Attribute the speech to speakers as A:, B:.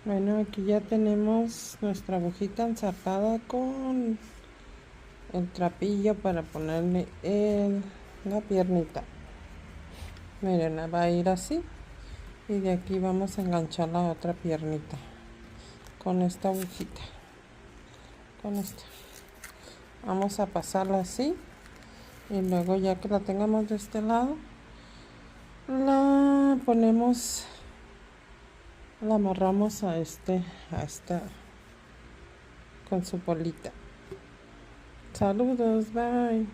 A: Bueno, aquí ya tenemos nuestra agujita ensartada con el trapillo para ponerle la piernita. Miren, va a ir así y de aquí vamos a enganchar la otra piernita con esta agujita, con esta. Vamos a pasarla así y luego ya que la tengamos de este lado, la ponemos, la amarramos a esta con su polita. Saludos, bye.